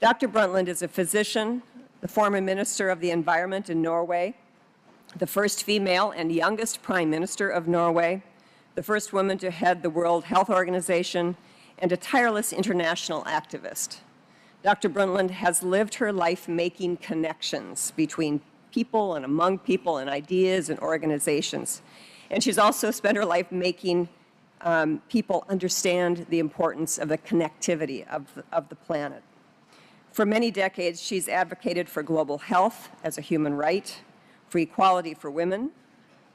Dr. Brundtland is a physician, the former Minister of the Environment in Norway, the first female and youngest Prime Minister of Norway, the first woman to head the World Health Organization, and a tireless international activist. Dr. Brundtland has lived her life making connections between people and among people and ideas and organizations. And she's also spent her life making people understand the importance of the connectivity of the planet. For many decades, she's advocated for global health as a human right, for equality for women,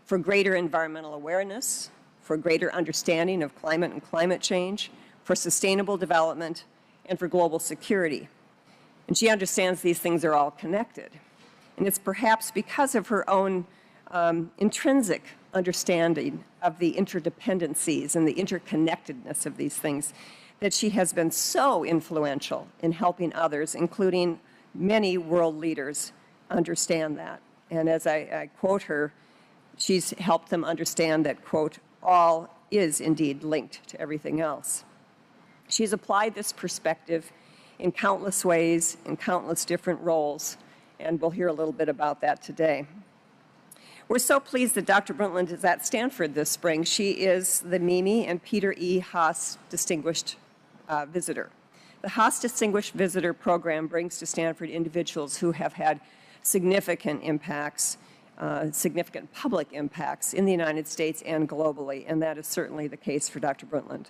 for greater environmental awareness, for greater understanding of climate and climate change, for sustainable development, and for global security. And she understands these things are all connected. And it's perhaps because of her own intrinsic understanding of the interdependencies and the interconnectedness of these things that she has been so influential in helping others, including many world leaders, understand that. And as I quote her, she's helped them understand that, quote, all is indeed linked to everything else. She's applied this perspective in countless ways, in countless different roles, and we'll hear a little bit about that today. We're so pleased that Dr. Brundtland is at Stanford this spring. She is the Mimi and Peter E. Haas Distinguished Visitor. The Haas Distinguished Visitor Program brings to Stanford individuals who have had significant impacts, significant public impacts in the United States and globally, and that is certainly the case for Dr. Brundtland.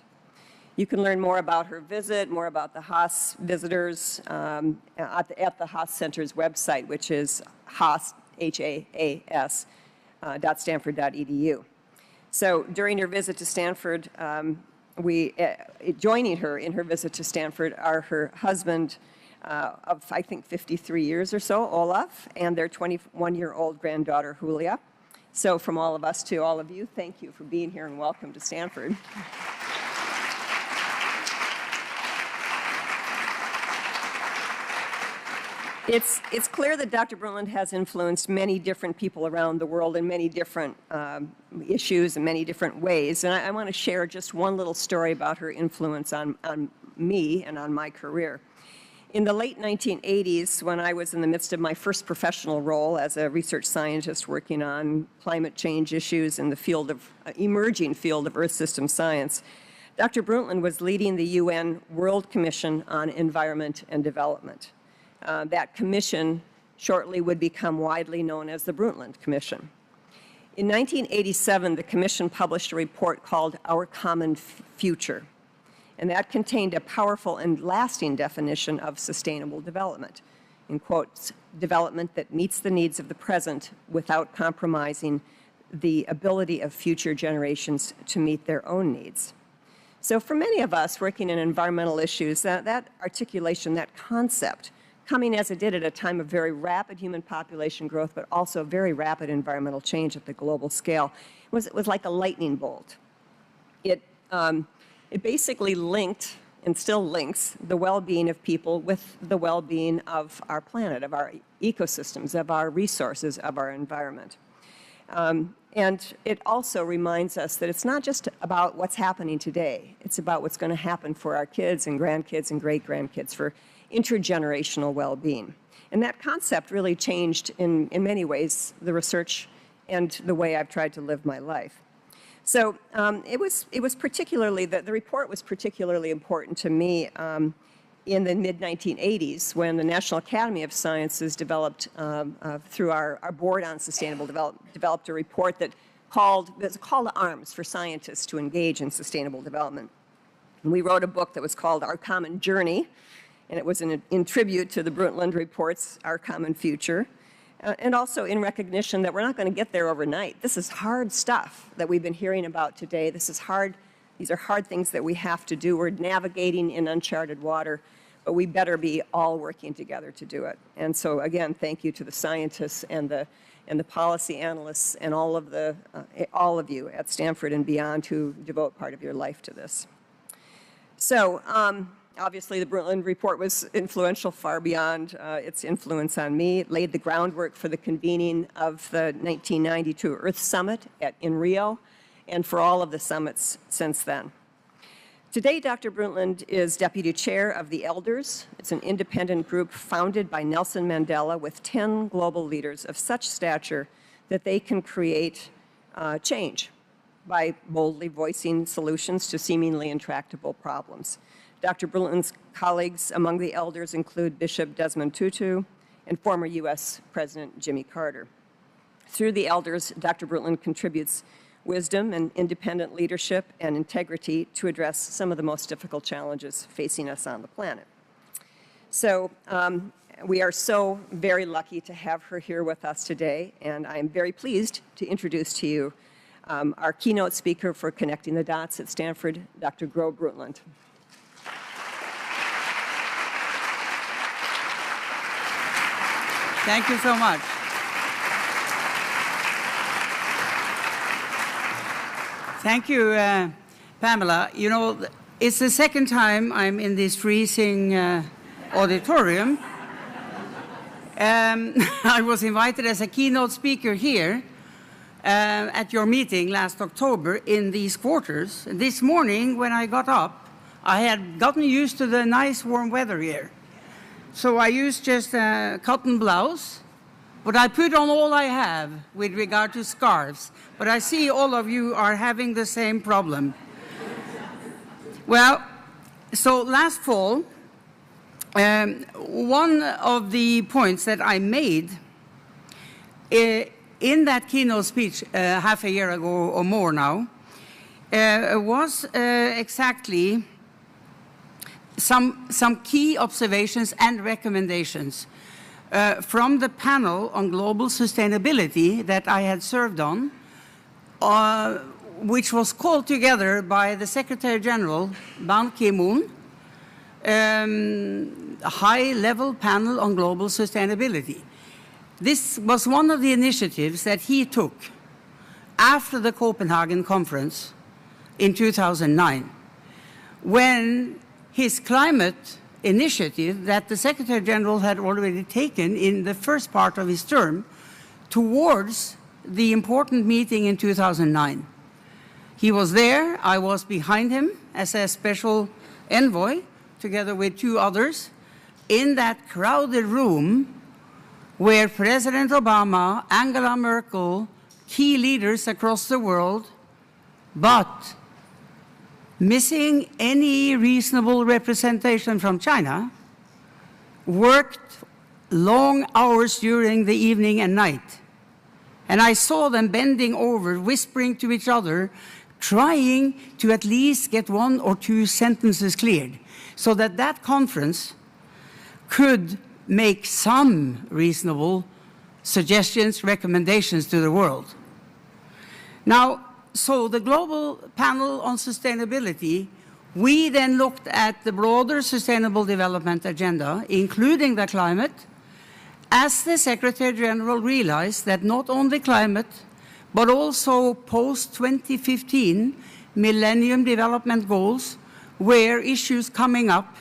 You can learn more about her visit, more about the Haas visitors at the Haas Center's website, which is Haas, H-A-A-S, .stanford.edu. So during her visit to Stanford, joining her in her visit to Stanford are her husband of, I think, 53 years or so, Olaf, and their 21-year-old granddaughter, Julia. So from all of us to all of you, thank you for being here and welcome to Stanford. It's clear that Dr. Brundtland has influenced many different people around the world in many different issues in many different ways. And I want to share just one little story about her influence on me and on my career. In the late 1980s, when I was in the midst of my first professional role as a research scientist working on climate change issues in the field of, emerging field of Earth system science, Dr. Brundtland was leading the UN World Commission on Environment and Development. That commission shortly would become widely known as the Brundtland Commission. In 1987, the commission published a report called Our Common Future, and that contained a powerful and lasting definition of sustainable development. In quotes, development that meets the needs of the present without compromising the ability of future generations to meet their own needs. So for many of us working in environmental issues, that articulation, that concept, coming as it did at a time of very rapid human population growth, but also very rapid environmental change at the global scale, it was like a lightning bolt. It basically linked, and still links, the well-being of people with the well-being of our planet, of our ecosystems, of our resources, of our environment. And it also reminds us that it's not just about what's happening today. It's about what's going to happen for our kids and grandkids and great-grandkids, for intergenerational well-being. And that concept really changed, in many ways, the research and the way I've tried to live my life. So it was particularly, the report was particularly important to me in the mid-1980s when the National Academy of Sciences developed, through our Board on Sustainable Development, developed a report that was a call to arms for scientists to engage in sustainable development. And we wrote a book that was called Our Common Journey, and it was in tribute to the Brundtland Report's Our Common Future, and also in recognition that we're not going to get there overnight. This is hard stuff that we've been hearing about today. This is hard. These are hard things that we have to do. We're navigating in uncharted water, but we better be all working together to do it. And so, again, thank you to the scientists and the policy analysts and all of you at Stanford and beyond who devote part of your life to this. So, obviously, the Brundtland Report was influential far beyond its influence on me. It laid the groundwork for the convening of the 1992 Earth Summit in Rio, and for all of the summits since then. Today, Dr. Brundtland is deputy chair of the Elders. It's an independent group founded by Nelson Mandela with 10 global leaders of such stature that they can create change by boldly voicing solutions to seemingly intractable problems. Dr. Brundtland's colleagues among the elders include Bishop Desmond Tutu and former U.S. President Jimmy Carter. Through the elders, Dr. Brundtland contributes wisdom and independent leadership and integrity to address some of the most difficult challenges facing us on the planet. So we are so very lucky to have her here with us today, and I'm very pleased to introduce to you our keynote speaker for Connecting the Dots at Stanford, Dr. Gro Brundtland. Thank you so much. Thank you, Pamela. You know, it's the second time I'm in this freezing auditorium. I was invited as a keynote speaker here at your meeting last October in these quarters. This morning, when I got up, I had gotten used to the nice warm weather here. So I used just a cotton blouse, but I put on all I have with regard to scarves. But I see all of you are having the same problem. Well, so last fall, one of the points that I made in that keynote speech half a year ago or more now was exactly some key observations and recommendations from the panel on global sustainability that I had served on, which was called together by the Secretary General, Ban Ki-moon, a high-level panel on global sustainability. This was one of the initiatives that he took after the Copenhagen conference in 2009, when his climate initiative that the Secretary General had already taken in the first part of his term towards the important meeting in 2009. He was there, I was behind him as a special envoy, together with two others, in that crowded room where President Obama, Angela Merkel, key leaders across the world, but missing any reasonable representation from China, worked long hours during the evening and night. And I saw them bending over, whispering to each other, trying to at least get one or two sentences cleared, so that that conference could make some reasonable suggestions, recommendations to the world. Now, so the global panel on sustainability, we then looked at the broader sustainable development agenda, including the climate, as the Secretary General realized that not only climate, but also post-2015 Millennium Development Goals were issues coming up,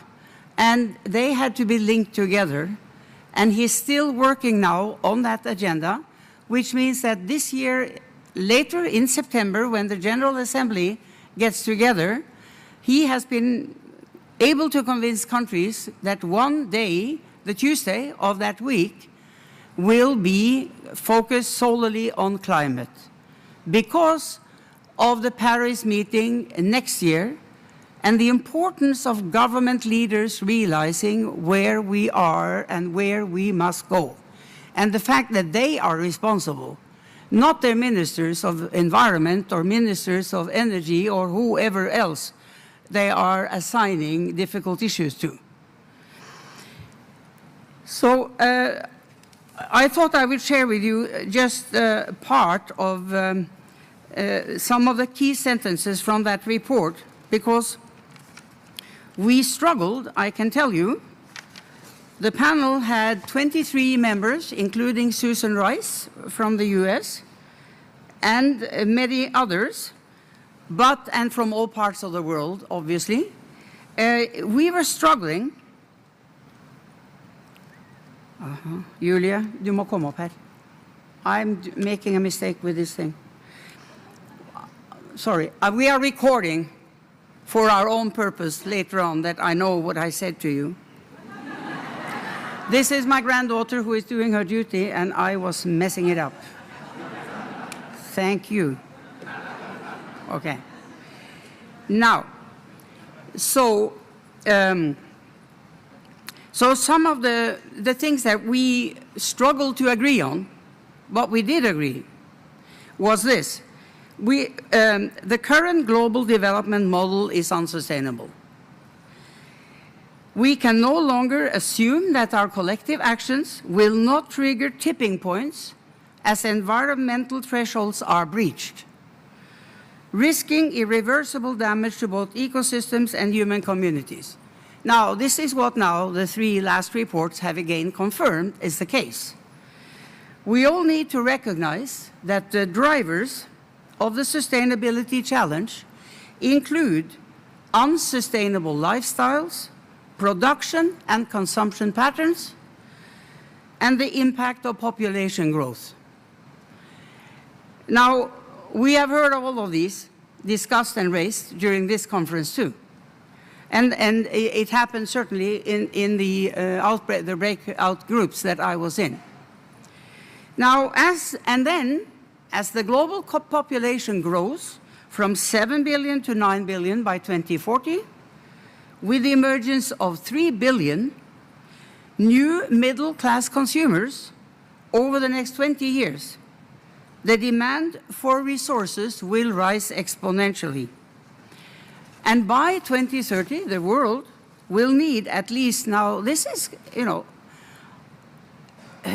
and they had to be linked together. And he's still working now on that agenda, which means that this year, later in September, when the General Assembly gets together, he has been able to convince countries that one day, the Tuesday of that week, will be focused solely on climate because of the Paris meeting next year and the importance of government leaders realizing where we are and where we must go, and the fact that they are responsible, not their ministers of environment or ministers of energy or whoever else they are assigning difficult issues to. So I thought I would share with you just part of some of the key sentences from that report, because we struggled, I can tell you. The panel had 23 members, including Susan Rice from the US, and many others, and from all parts of the world, obviously. We were struggling. Julia, du må komme opp her. I'm making a mistake with this thing. Sorry, we are recording. for our own purpose later on that I know what I said to you. This is my granddaughter who is doing her duty, and I was messing it up. Thank you. Okay. Now, so some of the things that we struggled to agree on, what we did agree, was this. The current global development model is unsustainable. We can no longer assume that our collective actions will not trigger tipping points as environmental thresholds are breached, risking irreversible damage to both ecosystems and human communities. Now, this is what now the 3 last reports have again confirmed is the case. We all need to recognize that the drivers of the sustainability challenge include unsustainable lifestyles, production and consumption patterns, and the impact of population growth. Now, we have heard all of these discussed and raised during this conference too. And it happened certainly in the breakout groups that I was in. Now, as the global population grows from 7 billion to 9 billion by 2040, with the emergence of 3 billion new middle-class consumers over the next 20 years, the demand for resources will rise exponentially. And by 2030, the world will need at least, now this is,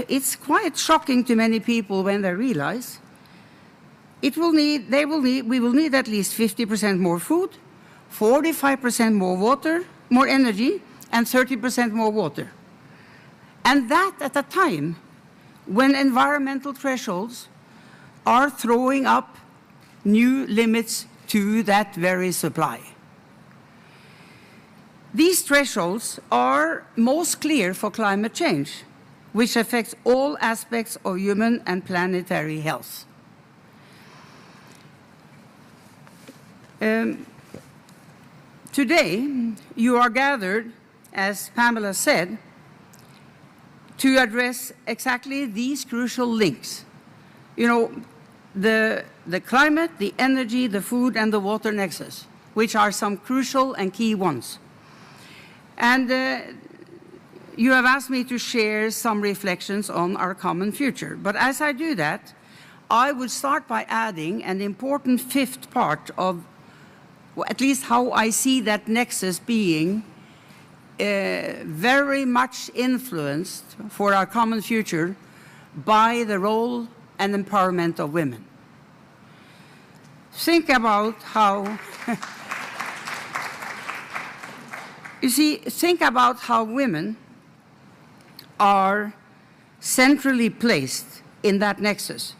it's quite shocking to many people when they realize we will need at least 50% more food, 45% more water, more energy, and 30% more water. And that at a time when environmental thresholds are throwing up new limits to that very supply. These thresholds are most clear for climate change, which affects all aspects of human and planetary health. Today, you are gathered, as Pamela said, to address exactly these crucial links. The climate, the energy, the food, and the water nexus, which are some crucial and key ones. And you have asked me to share some reflections on our common future. But as I do that, I would start by adding an important 5th part of at least how I see that nexus being very much influenced for our common future by the role and empowerment of women. Think about how, think about how women are centrally placed in that nexus.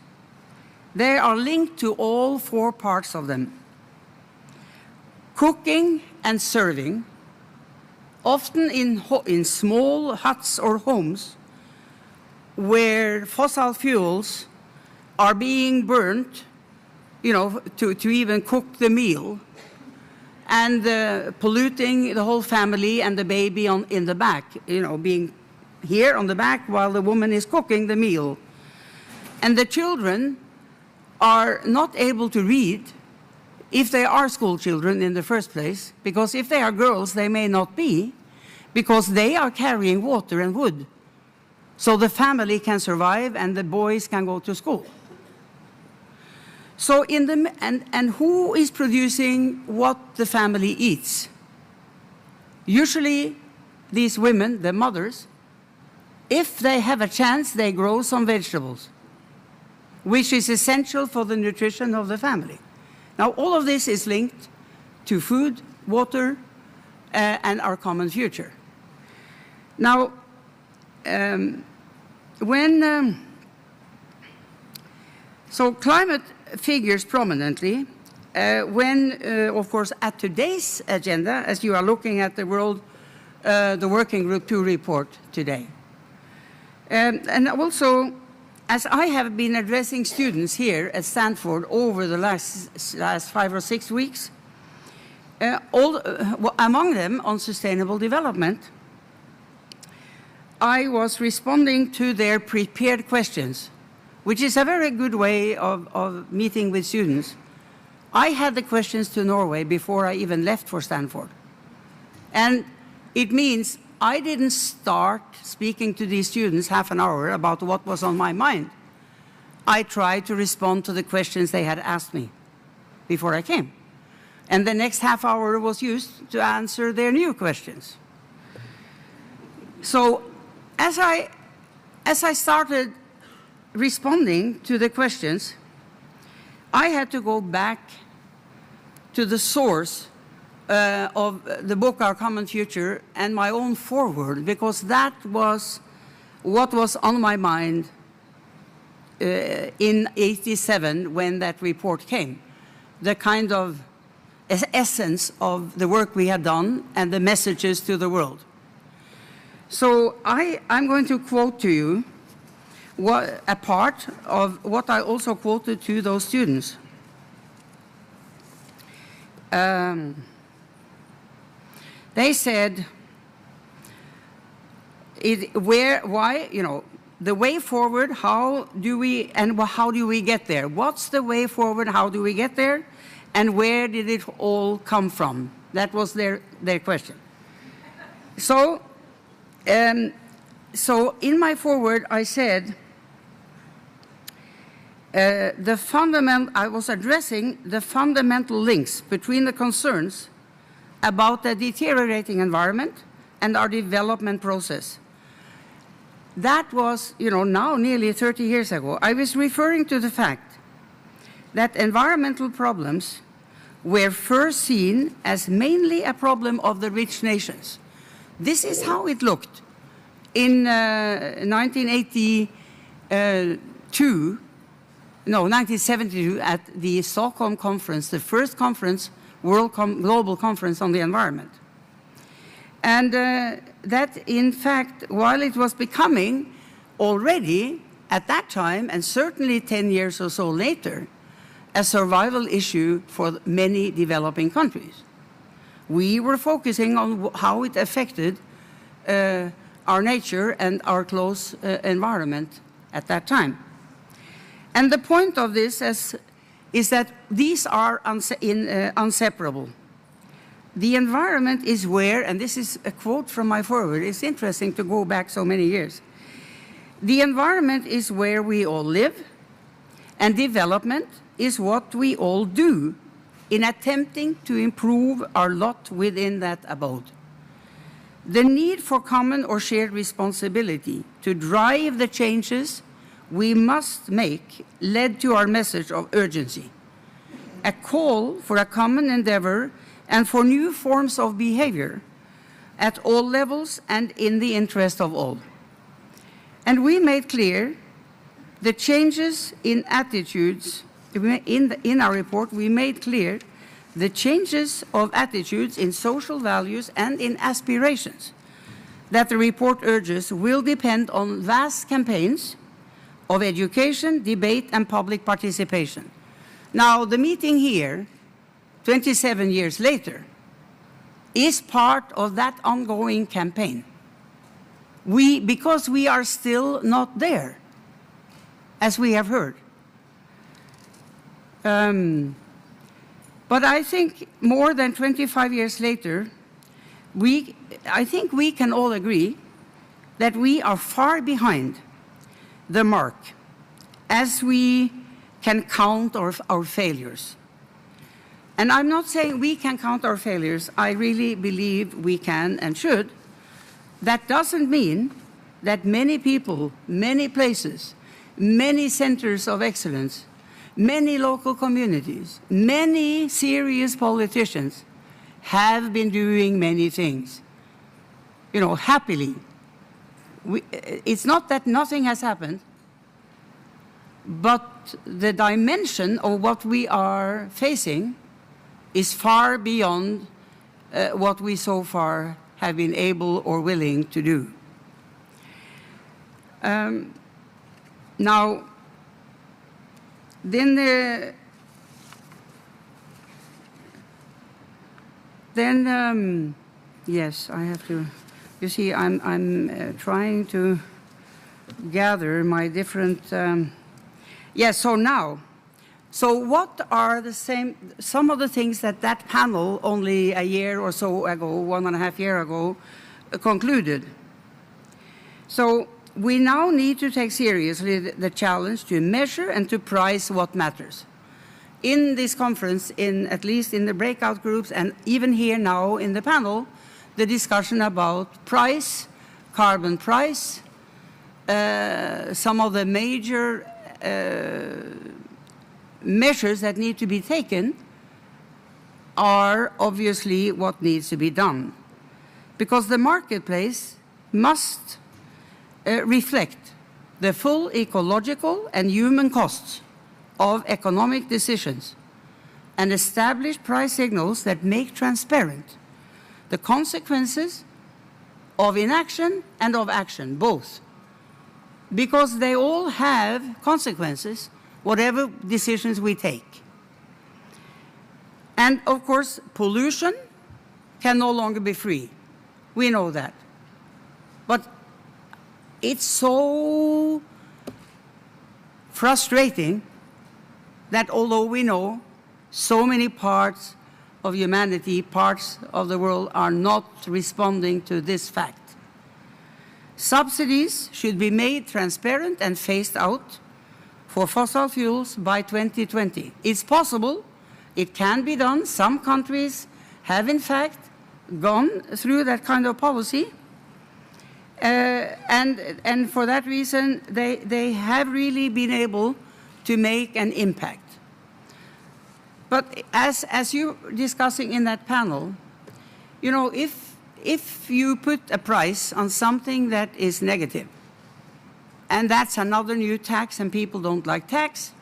They are linked to all 4 parts of them. Cooking and serving, often in small huts or homes where fossil fuels are being burnt, to even cook the meal, and polluting the whole family and the baby in the back, being here on the back while the woman is cooking the meal. And the children are not able to read if they are school children in the first place, because if they are girls, they may not be, because they are carrying water and wood. So the family can survive and the boys can go to school. So and who is producing what the family eats? Usually these women, the mothers, if they have a chance, they grow some vegetables, which is essential for the nutrition of the family. Now, all of this is linked to food, water, and our common future. Now, so climate figures prominently when, of course, at today's agenda, as you are looking at the Working Group 2 report today. And also, as I have been addressing students here at Stanford over the last 5 or 6 weeks, Among them, on sustainable development, I was responding to their prepared questions, which is a very good way of meeting with students. I had the questions to Norway before I even left for Stanford. And it means I didn't start speaking to these students half an hour about what was on my mind. I tried to respond to the questions they had asked me before I came. And the next half hour was used to answer their new questions. So as I started responding to the questions, I had to go back to the source of the book, Our Common Future, and my own foreword, because that was what was on my mind in '87 when that report came, the kind of essence of the work we had done and the messages to the world. So I'm going to quote to you a part of what I also quoted to those students. They said, why, you know, the way forward, how do we get there? What's the way forward, how do we get there? And where did it all come from? That was their question. So in my foreword, I said, I was addressing the fundamental links between the concerns about the deteriorating environment and our development process. That was, you know, now nearly 30 years ago. I was referring to the fact that environmental problems were first seen as mainly a problem of the rich nations. This is how it looked in 1972 at the Stockholm Conference, the first conference, global conference on the environment. And that, in fact, while it was becoming already at that time, and certainly 10 years or so later, a survival issue for many developing countries, we were focusing on how it affected our nature and our close environment at that time. And the point of this is that these are inseparable. The environment is where, and this is a quote from my foreword, it's interesting to go back so many years. The environment is where we all live, and development is what we all do in attempting to improve our lot within that abode. The need for common or shared responsibility to drive the changes we must make led to our message of urgency, a call for a common endeavor and for new forms of behavior at all levels and in the interest of all. And we made clear the changes in attitudes. In our report, we made clear the changes of attitudes in social values and in aspirations that the report urges will depend on vast campaigns of education, debate, and public participation. Now, the meeting here, 27 years later, is part of that ongoing campaign. Because we are still not there, as we have heard. But I think more than 25 years later, I think we can all agree that we are far behind the mark as we can count our failures. And I'm not saying we can count our failures. I really believe we can and should. That doesn't mean that many people, many places, many centers of excellence, many local communities, many serious politicians have been doing many things, you know, happily. It's not that nothing has happened, but the dimension of what we are facing is far beyond what we so far have been able or willing to do. Now, then Then, yes, I have to, you see, I'm trying to gather my different, yes, so now, so what are some of the things that that panel only a year or so ago, 1.5 years ago, concluded? So we now need to take seriously the challenge to measure and to price what matters. In this conference, at least in the breakout groups, and even here now in the panel, the discussion about price, carbon price, some of the major measures that need to be taken are obviously what needs to be done. Because the marketplace must reflect the full ecological and human costs of economic decisions and establish price signals that make transparent the consequences of inaction and of action, both. Because they all have consequences, whatever decisions we take. And of course, pollution can no longer be free. We know that. But it's so frustrating that although we know so many parts of humanity, parts of the world are not responding to this fact. Subsidies should be made transparent and phased out for fossil fuels by 2020. It's possible, it can be done. Some countries have in fact gone through that kind of policy. And for that reason, they have really been able to make an impact. But as you're discussing in that panel, you know, if you put a price on something that is negative, and that's another new tax and people don't like tax,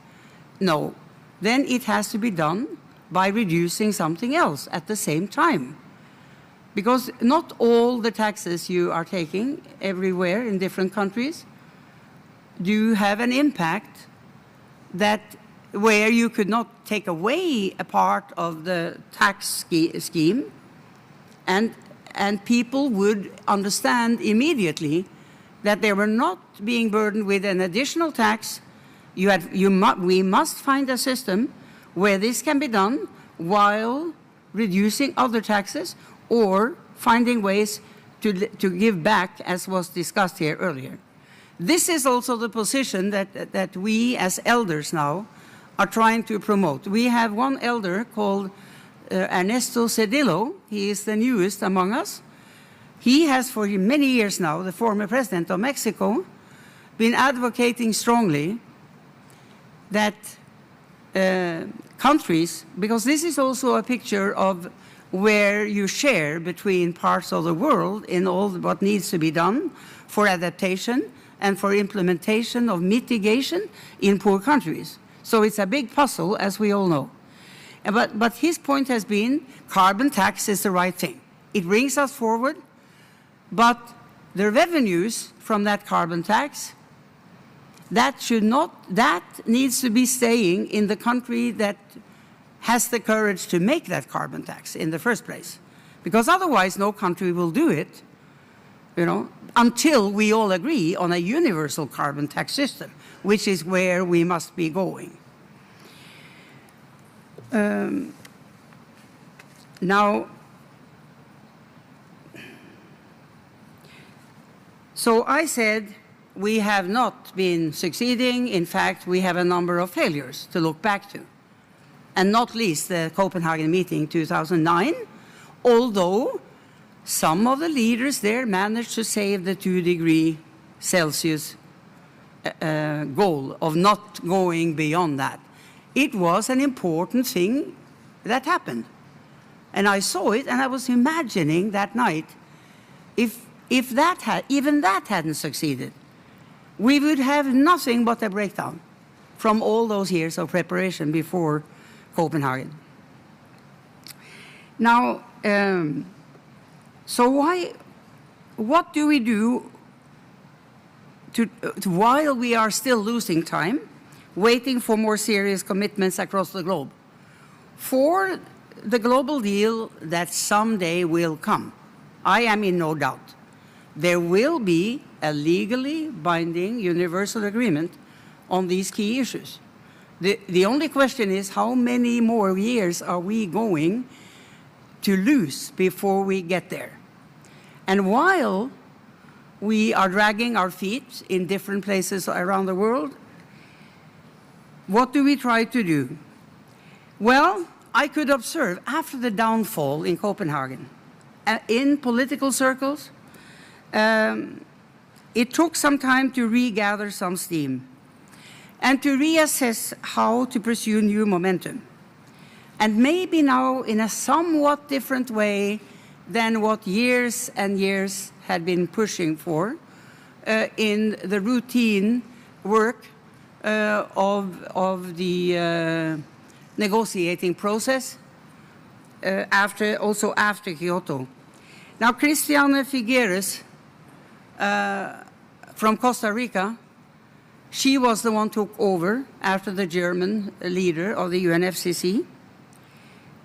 no, then it has to be done by reducing something else at the same time. Because not all the taxes you are taking everywhere in different countries do have an impact that where you could not take away a part of the tax scheme and people would understand immediately that they were not being burdened with an additional tax. We must find a system where this can be done while reducing other taxes or finding ways to give back, as was discussed here earlier. This is also the position that we as elders now are trying to promote. We have one elder called Ernesto Zedillo. He is the newest among us. He has for many years now, the former president of Mexico, been advocating strongly that countries, because this is also a picture of where you share between parts of the world in all what needs to be done for adaptation and for implementation of mitigation in poor countries. So it's a big puzzle, as we all know. But his point has been carbon tax is the right thing. It brings us forward, but the revenues from that carbon tax, that needs to be staying in the country that has the courage to make that carbon tax in the first place. Because otherwise no country will do it, you know, until we all agree on a universal carbon tax system, which is where we must be going. Now, so I said we have not been succeeding. In fact, we have a number of failures to look back to, and not least the Copenhagen meeting 2009, although some of the leaders there managed to save the 2 °C goal of not going beyond that. It was an important thing that happened. And I saw it, and I was imagining that night, if even that hadn't succeeded, we would have nothing but a breakdown from all those years of preparation before Copenhagen. Now, so what do we do while we are still losing time, waiting for more serious commitments across the globe? For the global deal that someday will come. I am in no doubt. There will be a legally binding universal agreement on these key issues. The only question is, how many more years are we going to lose before we get there? And while we are dragging our feet in different places around the world, what do we try to do? Well, I could observe after the downfall in Copenhagen, in political circles, it took some time to regather some steam and to reassess how to pursue new momentum. And maybe now in a somewhat different way than what years and years had been pushing for in the routine work of the negotiating process also after Kyoto. Now, Christiane Figueres from Costa Rica, she was the one who took over after the German leader of the UNFCCC.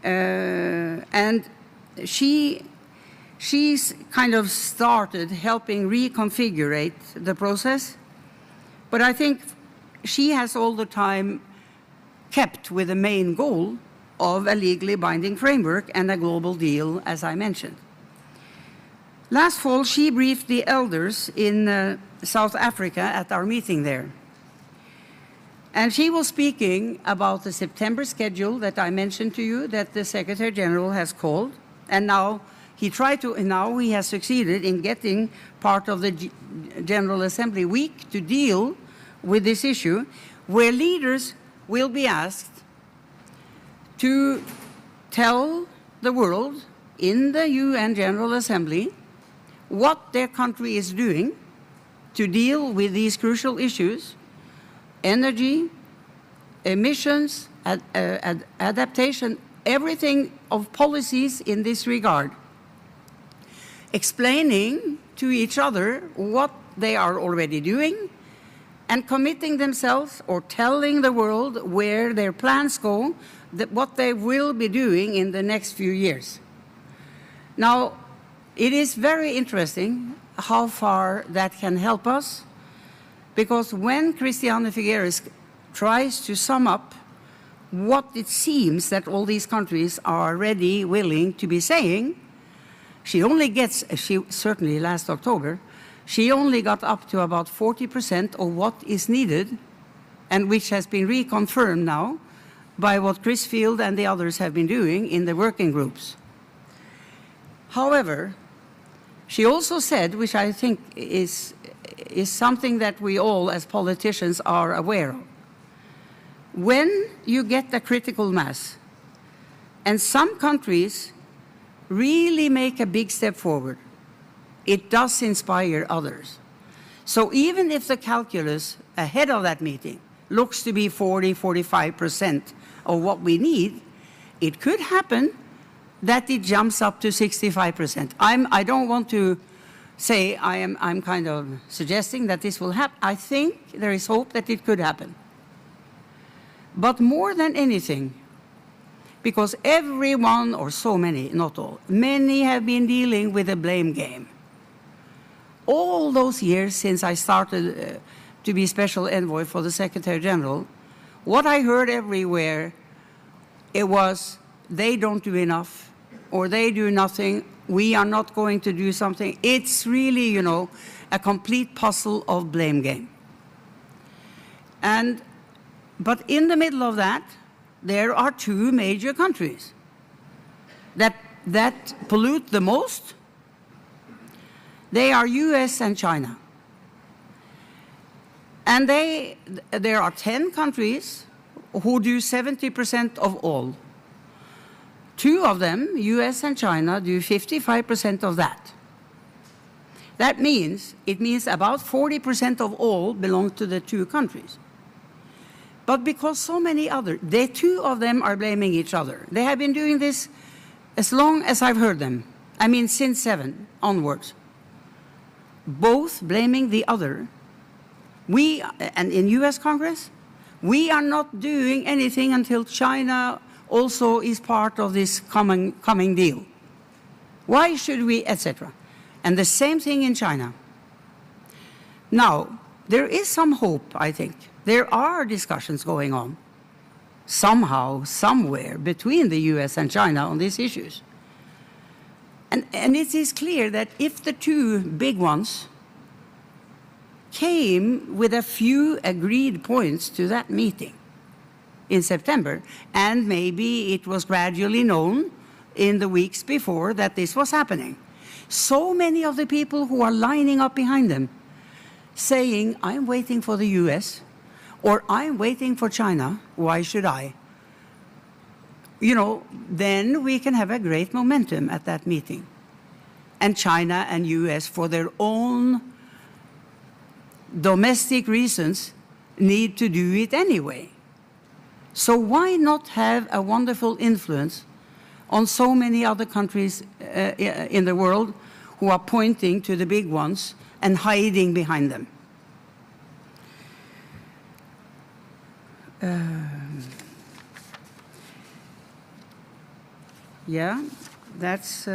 And she's kind of started helping reconfigure the process. But I think she has all the time kept with the main goal of a legally binding framework and a global deal, as I mentioned. Last fall, she briefed the elders in South Africa at our meeting there. And she was speaking about the September schedule that I mentioned to you that the Secretary General has called. And now he has succeeded in getting part of the General Assembly week to deal with this issue, where leaders will be asked to tell the world in the UN General Assembly what their country is doing to deal with these crucial issues: energy, emissions, adaptation, everything of policies in this regard, explaining to each other what they are already doing and committing themselves or telling the world where their plans go, what they will be doing in the next few years. Now, it is very interesting how far that can help us, because when Christiane Figueres tries to sum up what it seems that all these countries are already willing to be saying, she certainly last October, she only got up to about 40% of what is needed, and which has been reconfirmed now by what Chris Field and the others have been doing in the working groups. However, she also said, which I think is something that we all as politicians are aware of, when you get a critical mass and some countries really make a big step forward, it does inspire others. So even if the calculus ahead of that meeting looks to be 40–45% of what we need, it could happen that it jumps up to 65%. I don't want to say I'm kind of suggesting that this will happen. I think there is hope that it could happen. But more than anything, because everyone, or so many, not all, many have been dealing with a blame game. All those years since I started to be special envoy for the Secretary General, what I heard everywhere, it was, they don't do enough, or they do nothing, we are not going to do something. It's really, you know, a complete puzzle of blame game. But in the middle of that, there are two major countries that pollute the most. They are US and China. And there are 10 countries who do 70% of all. Two of them, US and China, do 55% of that. That means, about 40% of all belong to the two countries. But because so many others, the two of them are blaming each other. They have been doing this as long as I've heard them. I mean, since 7 onwards. Both blaming the other. And in US Congress, we are not doing anything until China also is part of this coming deal. Why should we, etc.? And the same thing in China. Now, there is some hope, I think. There are discussions going on, somehow, somewhere, between the US and China on these issues. And it is clear that if the two big ones came with a few agreed points to that meeting in September, and maybe it was gradually known in the weeks before that this was happening, so many of the people who are lining up behind them saying, I'm waiting for the US, or I'm waiting for China, why should I? You know, then we can have a great momentum at that meeting. And China and US, for their own domestic reasons, need to do it anyway. So why not have a wonderful influence on so many other countries in the world who are pointing to the big ones and hiding behind them? Yeah, that's...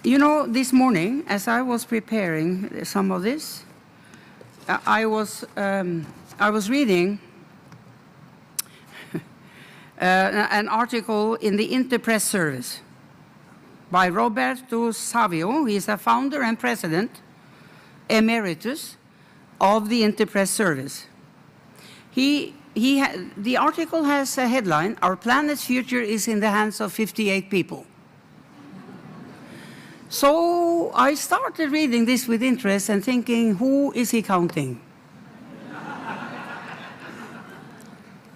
you know, this morning, as I was preparing some of this, I was reading an article in the Interpress service by Roberto Savio. He is a founder and president emeritus of the Interpress service. The article has a headline, "Our planet's future is in the hands of 58 people." So I started reading this with interest and thinking, who is he counting?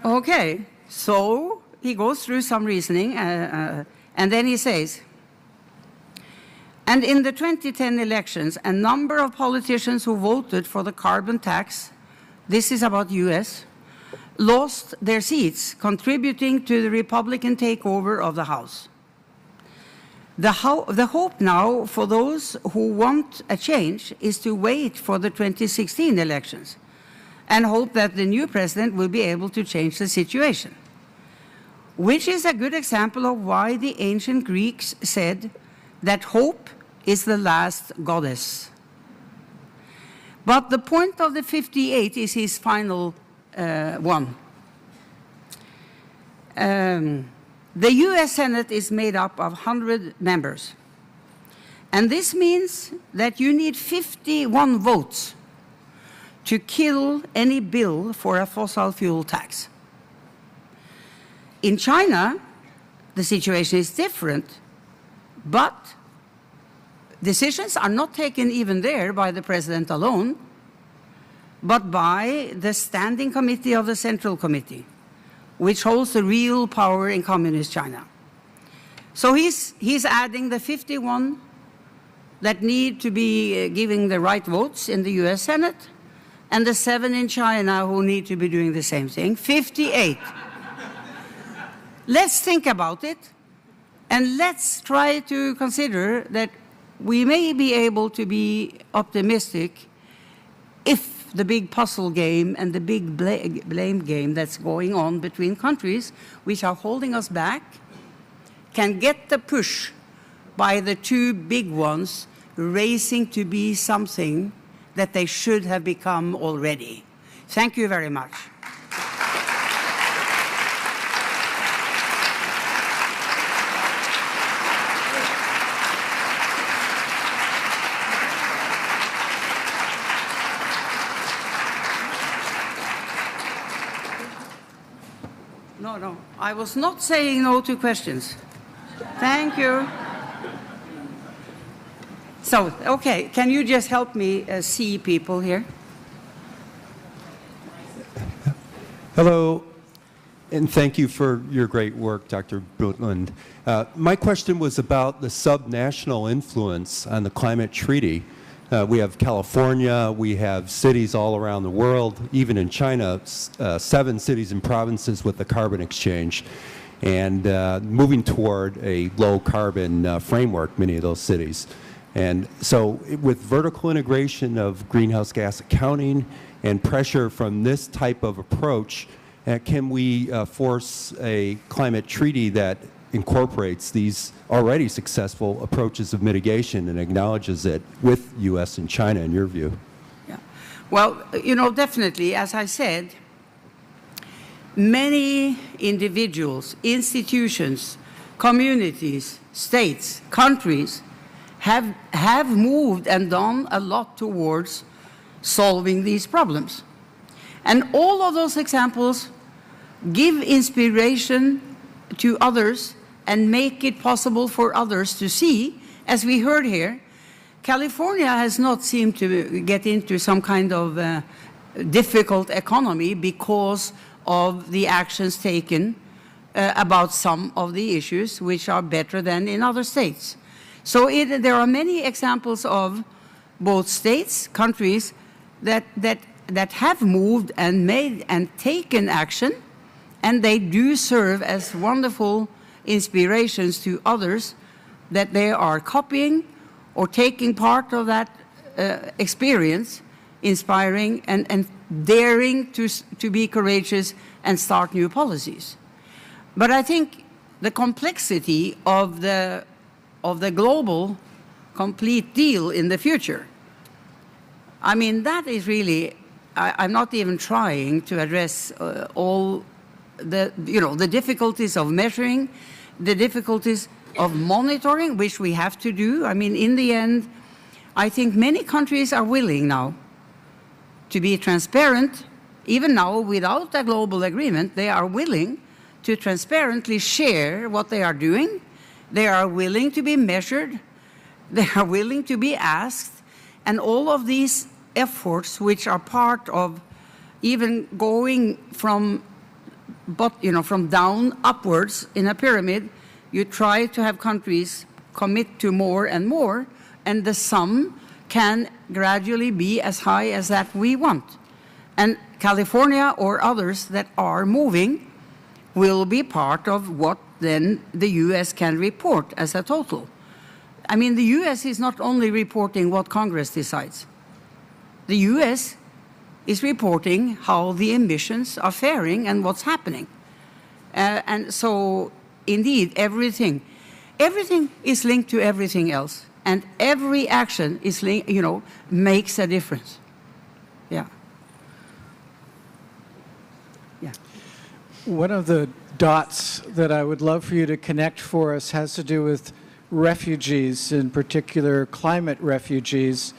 Okay, so he goes through some reasoning, and then he says, and in the 2010 elections, a number of politicians who voted for the carbon tax, this is about US, lost their seats, contributing to the Republican takeover of the House. The hope now for those who want a change is to wait for the 2016 elections and hope that the new president will be able to change the situation, which is a good example of why the ancient Greeks said that hope is the last goddess. But the point of the 58 is his final one. The US Senate is made up of 100 members. And this means that you need 51 votes to kill any bill for a fossil fuel tax. In China, the situation is different, but decisions are not taken even there by the president alone, but by the Standing Committee of the Central Committee, which holds the real power in Communist China. So he's adding the 51 that need to be giving the right votes in the US Senate, and the 7 in China who need to be doing the same thing, 58. Let's think about it, and let's try to consider that we may be able to be optimistic if the big puzzle game and the big blame game that's going on between countries, which are holding us back, can get the push by the two big ones racing to be something that they should have become already. Thank you very much. No, I was not saying no to questions. Thank you. So, okay, can you just help me see people here? Hello, and thank you for your great work, Dr. Brundtland. My question was about the subnational influence on the climate treaty. We have California, we have cities all around the world, even in China, 7 cities and provinces with the carbon exchange, and moving toward a low carbon framework, many of those cities. And so with vertical integration of greenhouse gas accounting and pressure from this type of approach, Can we force a climate treaty that incorporates these already successful approaches of mitigation and acknowledges it with U.S. and China, in your view? Yeah. Well, you know, definitely, as I said, many individuals, institutions, communities, states, countries have moved and done a lot towards solving these problems. And all of those examples give inspiration to others and make it possible for others to see, as we heard here, California has not seemed to get into some kind of difficult economy because of the actions taken about some of the issues which are better than in other states. So there are many examples of both states, countries that have moved and made and taken action, and they do serve as wonderful inspirations to others that they are copying or taking part of that experience, inspiring and daring to be courageous and start new policies. But I think the complexity of the global complete deal in the future, I mean, that is really, I'm not even trying to address all the, you know, the difficulties of measuring, the difficulties of monitoring, which we have to do. I mean, in the end, I think many countries are willing now to be transparent. Even now, without a global agreement, they are willing to transparently share what they are doing. They are willing to be measured. They are willing to be asked. And all of these efforts, which are part of even going from, from down upwards in a pyramid, you try to have countries commit to more and more, and the sum can gradually be as high as that we want. And California or others that are moving will be part of what then the U.S. can report as a total. I mean, the U.S. is not only reporting what Congress decides. The U.S. is reporting how the emissions are faring and what's happening. And so, indeed, everything is linked to everything else, and every action is makes a difference. Yeah. Yeah. One of the dots that I would love for you to connect for us has to do with refugees, in particular climate refugees.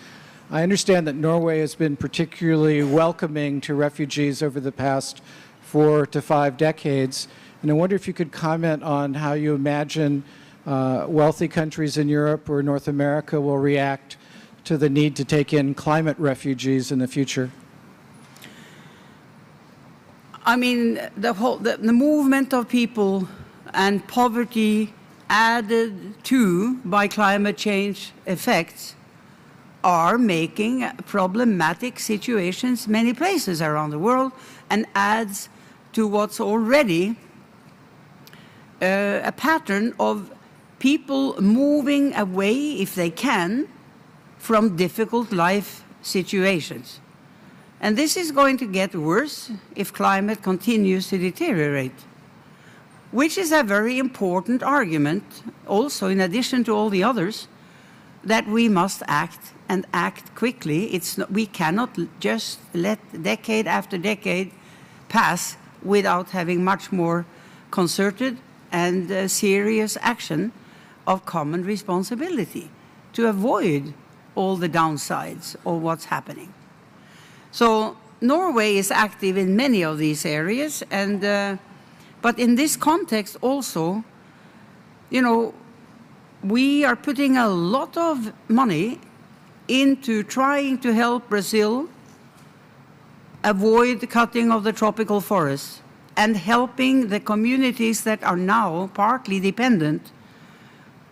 I understand that Norway has been particularly welcoming to refugees over the past 4 to 5 decades. And I wonder if you could comment on how you imagine wealthy countries in Europe or North America will react to the need to take in climate refugees in the future. I mean, the movement of people and poverty added to by climate change effects are making problematic situations many places around the world, and adds to what's already a pattern of people moving away, if they can, from difficult life situations. And this is going to get worse if climate continues to deteriorate, which is a very important argument, also in addition to all the others, that we must act, and act quickly. We cannot just let decade after decade pass without having much more concerted and serious action of common responsibility to avoid all the downsides of what's happening. So Norway is active in many of these areas, and but in this context also, we are putting a lot of money into trying to help Brazil avoid the cutting of the tropical forests, and helping the communities that are now partly dependent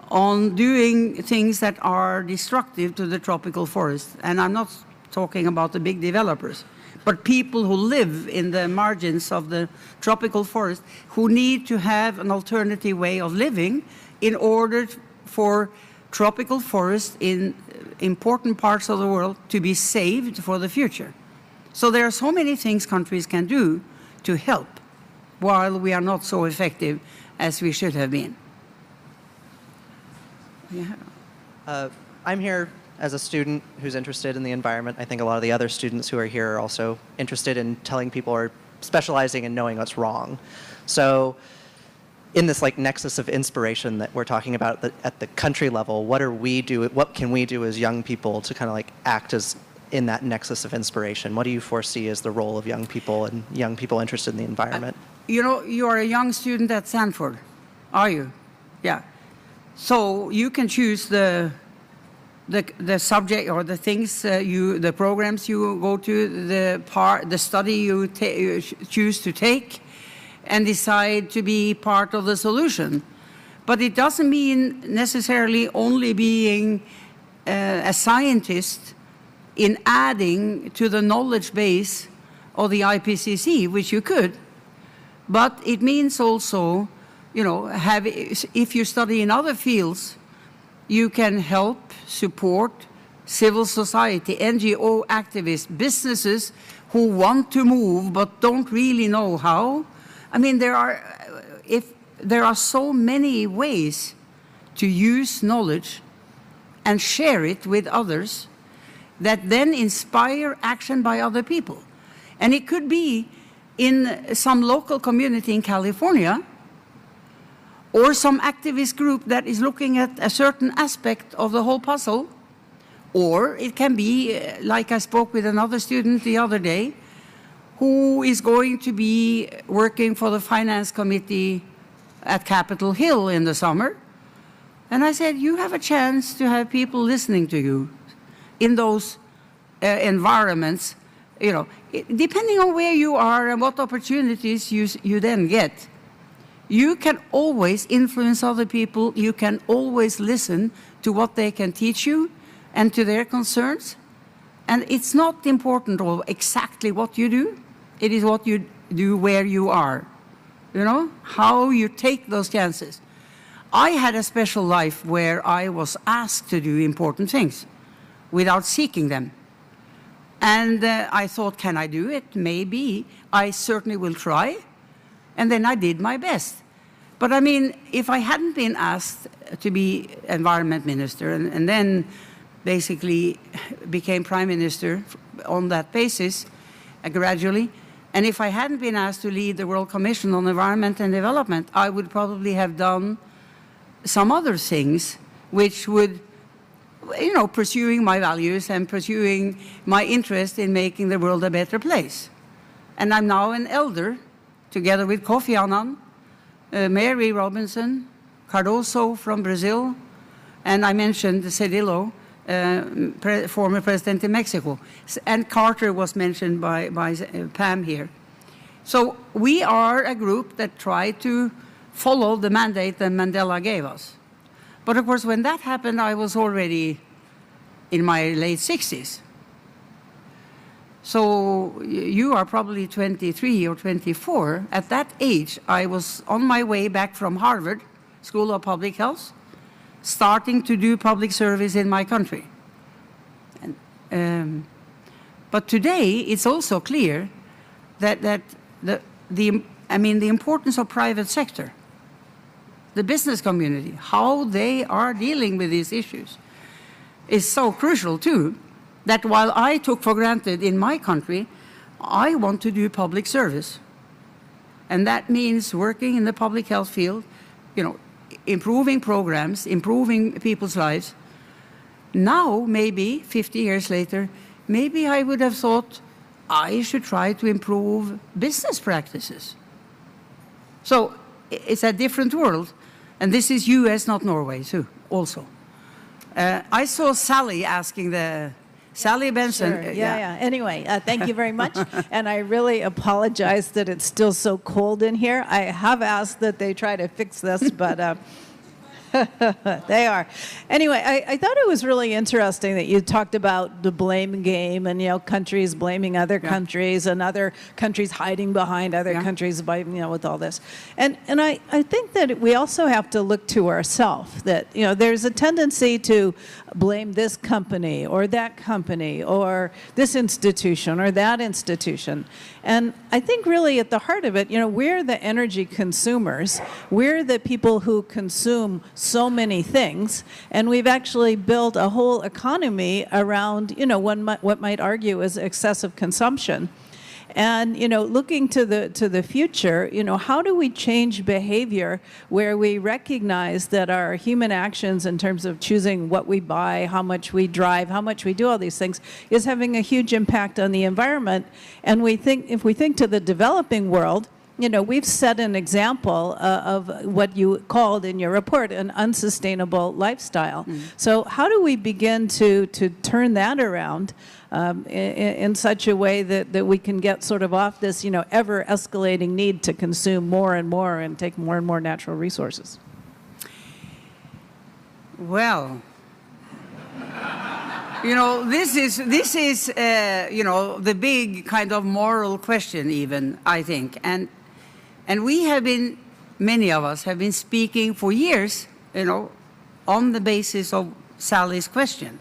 on doing things that are destructive to the tropical forest. And I'm not talking about the big developers, but people who live in the margins of the tropical forest, who need to have an alternative way of living in order for tropical forests in important parts of the world to be saved for the future. So there are so many things countries can do to help. while we are not so effective as we should have been. Yeah. I'm here as a student who's interested in the environment. I think a lot of the other students who are here are also interested in telling people or specializing in knowing what's wrong. So in this like nexus of inspiration that we're talking about at the country level, what can we do as young people to kind of like act as in that nexus of inspiration? What do you foresee as the role of young people and young people interested in the environment? You know, you are a young student at Stanford, are you? Yeah. So you can choose the subject or the things the programs you go to, the study you choose to take, and decide to be part of the solution. But it doesn't mean necessarily only being a scientist in adding to the knowledge base of the IPCC, which you could. But it means also, you know, if you study in other fields, you can help support civil society, NGO activists, businesses who want to move but don't really know how. I mean, there are so many ways to use knowledge and share it with others that then inspire action by other people. And it could be in some local community in California, or some activist group that is looking at a certain aspect of the whole puzzle, or it can be, like I spoke with another student the other day, who is going to be working for the finance committee at Capitol Hill in the summer. And I said, you have a chance to have people listening to you in those environments, you know, depending on where you are and what opportunities you then get. You can always influence other people. You can always listen to what they can teach you and to their concerns. And it's not important of exactly what you do. It is what you do where you are, you know, how you take those chances. I had a special life where I was asked to do important things without seeking them. And I thought, can I do it? Maybe. I certainly will try. And then I did my best. But I mean, if I hadn't been asked to be environment minister and then basically became prime minister on that basis gradually, and if I hadn't been asked to lead the World Commission on Environment and Development, I would probably have done some other things which would, you know, pursuing my values and pursuing my interest in making the world a better place. And I'm now an elder, together with Kofi Annan, Mary Robinson, Cardoso from Brazil, and I mentioned Cedillo, former president in Mexico. And Carter was mentioned by Pam here. So we are a group that tried to follow the mandate that Mandela gave us. But of course, when that happened, I was already in my late 60s. So you are probably 23 or 24. At that age, I was on my way back from Harvard School of Public Health, starting to do public service in my country. But today, it's also clear that the importance of private sector, the business community, how they are dealing with these issues, is so crucial too, that while I took for granted in my country, I want to do public service. And that means working in the public health field, you know, improving programs, improving people's lives. Now, maybe 50 years later, maybe I would have thought I should try to improve business practices. So it's a different world. And this is US, not Norway, too, also. I saw Sally asking Sally Benson. Sure. Yeah. Anyway, thank you very much. And I really apologize that it's still so cold in here. I have asked that they try to fix this, but They are. Anyway, I thought it was really interesting that you talked about the blame game and, countries blaming other countries and other countries hiding behind other countries by, with all this. And I think that we also have to look to ourselves, that, there's a tendency to blame this company or that company or this institution or that institution. And I think really at the heart of it, we're the energy consumers. We're the people who consume so many things, and we've actually built a whole economy around, what might argue is excessive consumption. And, looking to the future, how do we change behavior where we recognize that our human actions in terms of choosing what we buy, how much we drive, how much we do all these things is having a huge impact on the environment. And if we think to the developing world, we've set an example of what you called in your report an unsustainable lifestyle. So how do we begin to turn that around in such a way that we can get sort of off this, ever escalating need to consume more and more and take more and more natural resources? Well, this is the big kind of moral question even, I think. And we have been, many of us have been speaking for years, on the basis of Sally's question.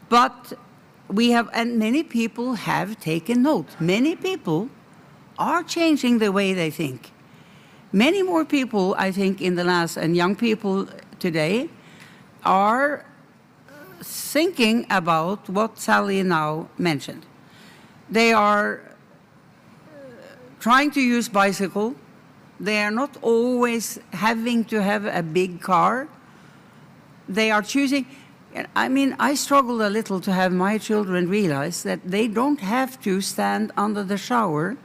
But and many people have taken note. Many people are changing the way they think. Many more people, I think, and young people today are thinking about what Sally now mentioned. They are trying to use bicycle. They are not always having to have a big car. They are choosing. I struggle a little to have my children realize that they don't have to stand under the shower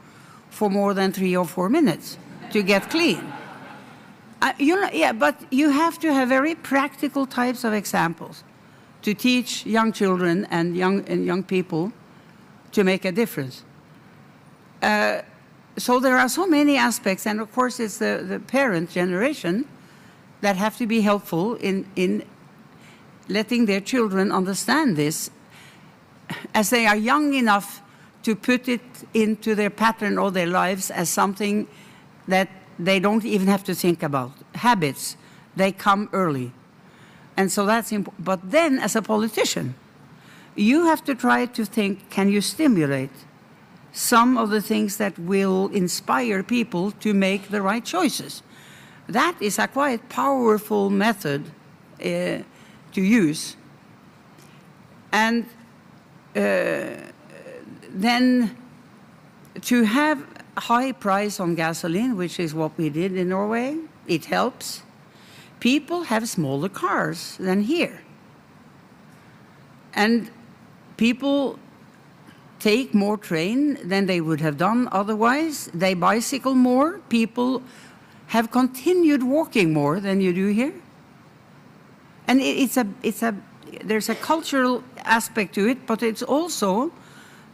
for more than 3 or 4 minutes to get clean. But you have to have very practical types of examples to teach young children and young people to make a difference. So there are so many aspects, and of course it's the parent generation that have to be helpful in letting their children understand this as they are young enough to put it into their pattern or their lives as something that they don't even have to think about. Habits, they come early. And so that's important. But then as a politician, you have to try to think, can you stimulate some of the things that will inspire people to make the right choices? That is a quite powerful method to use. And then to have a high price on gasoline, which is what we did in Norway, it helps. People have smaller cars than here. And people take more train than they would have done otherwise. They bicycle more. People have continued walking more than you do here. And there's a cultural aspect to it, but it's also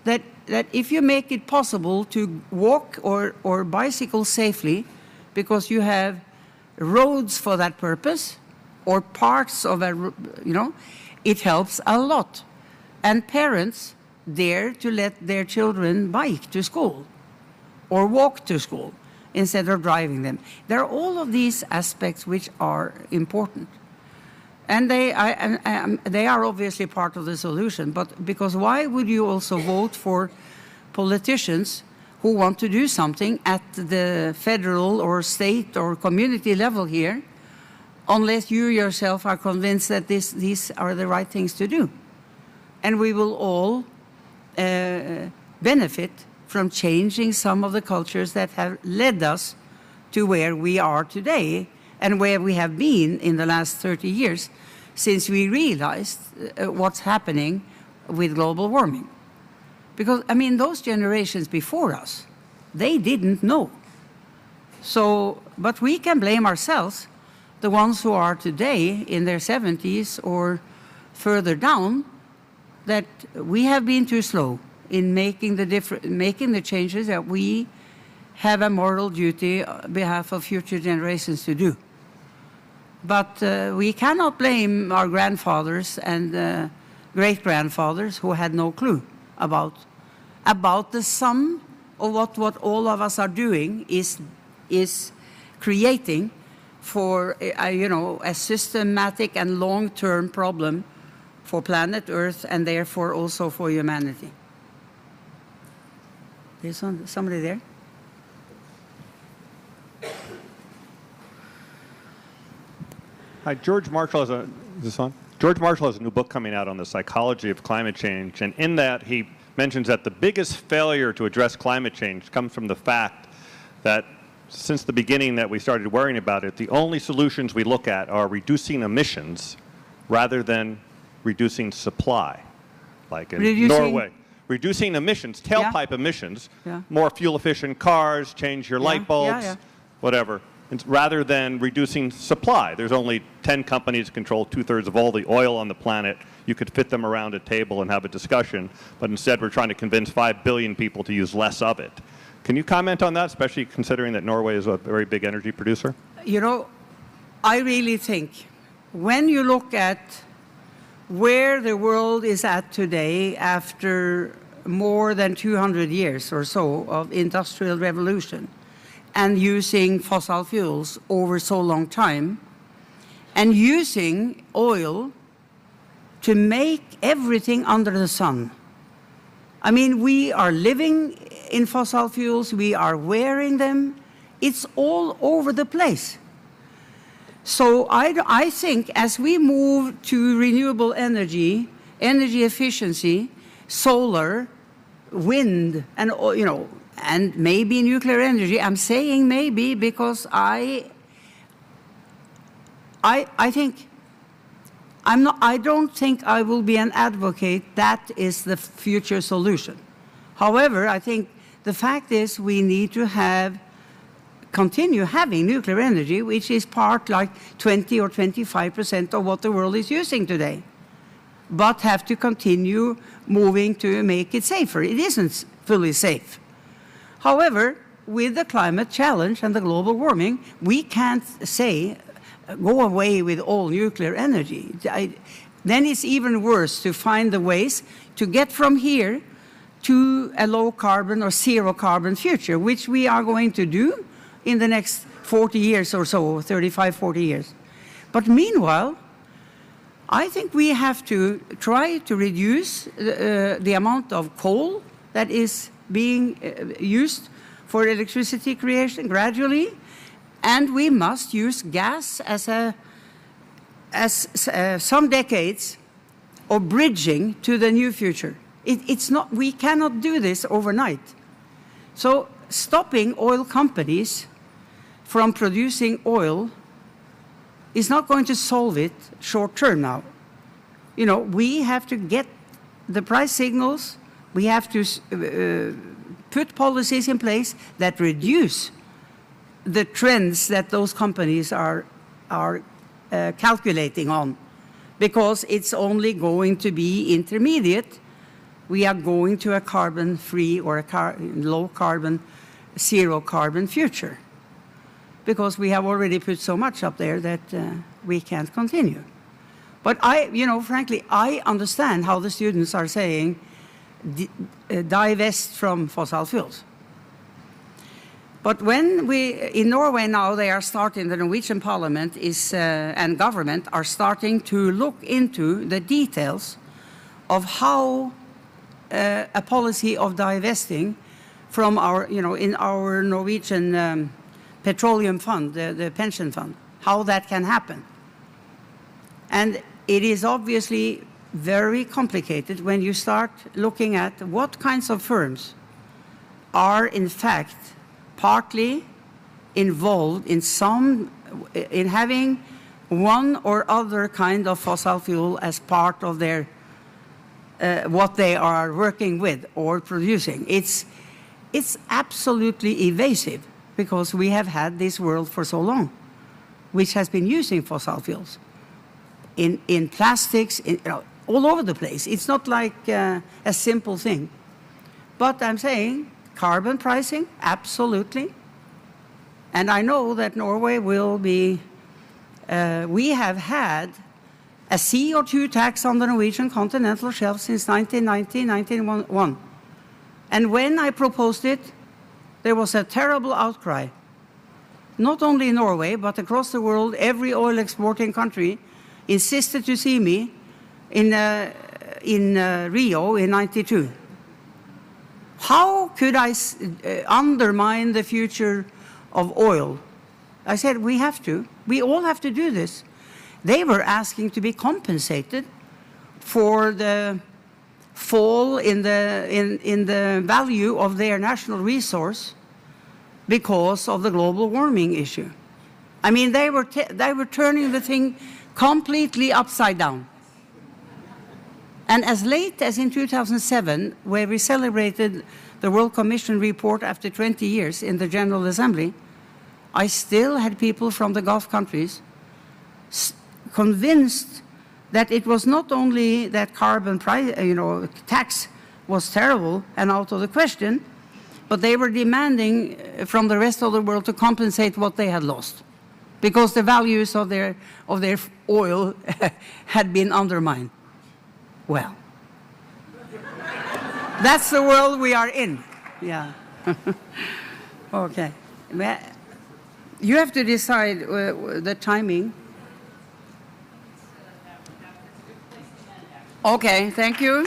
that if you make it possible to walk or bicycle safely, because you have roads for that purpose, or parts of it helps a lot. And parents dare to let their children bike to school or walk to school instead of driving them. There are all of these aspects which are important. And they are obviously part of the solution, but because why would you also vote for politicians who want to do something at the federal or state or community level here, unless you yourself are convinced that these are the right things to do? And we will all benefit from changing some of the cultures that have led us to where we are today and where we have been in the last 30 years since we realized what's happening with global warming. Because, those generations before us, they didn't know. So, but we can blame ourselves, the ones who are today in their 70s or further down, that we have been too slow in making the changes that we have a moral duty on behalf of future generations to do. But we cannot blame our grandfathers and great-grandfathers who had no clue about the sum of what all of us are doing is creating for a systematic and long-term problem for planet Earth and therefore also for humanity. There's somebody there? Hi, George Marshall is this on? George Marshall has a new book coming out on the psychology of climate change, and in that he mentions that the biggest failure to address climate change comes from the fact that since the beginning that we started worrying about it, the only solutions we look at are reducing emissions rather than reducing supply, like in Norway. Reducing emissions, tailpipe emissions, more fuel-efficient cars, change your light bulbs, whatever, rather than reducing supply. There's only 10 companies that control 2/3 of all the oil on the planet. You could fit them around a table and have a discussion, but instead we're trying to convince 5 billion people to use less of it. Can you comment on that, especially considering that Norway is a very big energy producer? You know, I really think when you look at where the world is at today after more than 200 years or so of industrial revolution and using fossil fuels over so long time and using oil to make everything under the sun. I mean, we are living in fossil fuels, we are wearing them, it's all over the place. So I think as we move to renewable energy, energy efficiency, solar, wind, and and maybe nuclear energy. I'm saying maybe because I think I don't think I will be an advocate that is the future solution. However, I think the fact is we need to continue having nuclear energy, which is part like 20 or 25% of what the world is using today, but have to continue moving to make it safer. It isn't fully safe. However, with the climate challenge and the global warming, we can't say, go away with all nuclear energy. Then it's even worse to find the ways to get from here to a low carbon or zero carbon future, which we are going to do in the next 40 years or so, 35, 40 years. But meanwhile, I think we have to try to reduce the amount of coal that is being used for electricity creation gradually, and we must use gas as some decades of bridging to the new future. We cannot do this overnight. So stopping oil companies from producing oil is not going to solve it short term now. You know, we have to get the price signals, we have to put policies in place that reduce the trends that those companies are calculating on, because it's only going to be intermediate. We are going to a carbon-free or a low-carbon, zero-carbon future, because we have already put so much up there that we can't continue. But frankly, I understand how the students are saying, divest from fossil fuels. But when in Norway now, they are starting, the Norwegian parliament and government are starting to look into the details of how a policy of divesting from in our Norwegian petroleum fund, the pension fund, how that can happen. And it is obviously very complicated when you start looking at what kinds of firms are in fact partly involved in having one or other kind of fossil fuel as part of their what they are working with or producing. It's absolutely evasive, because we have had this world for so long, which has been using fossil fuels in plastics, all over the place. It's not like a simple thing. But I'm saying carbon pricing, absolutely. And I know that Norway will be we have had a CO2 tax on the Norwegian continental shelf since 1990-1991. And when I proposed it, there was a terrible outcry. Not only in Norway, but across the world, every oil exporting country insisted to see me in Rio in '92. How could I undermine the future of oil? I said, we have to. We all have to do this. They were asking to be compensated for the fall in the value of their national resource because of the global warming issue. I mean, they were turning the thing completely upside down. And as late as in 2007, where we celebrated the World Commission report after 20 years in the General Assembly, I still had people from the Gulf countries convinced that it was not only that carbon price, tax was terrible and out of the question, but they were demanding from the rest of the world to compensate what they had lost, because the values of their oil had been undermined. Well, that's the world we are in. Yeah. Okay. You have to decide the timing. Okay, thank you.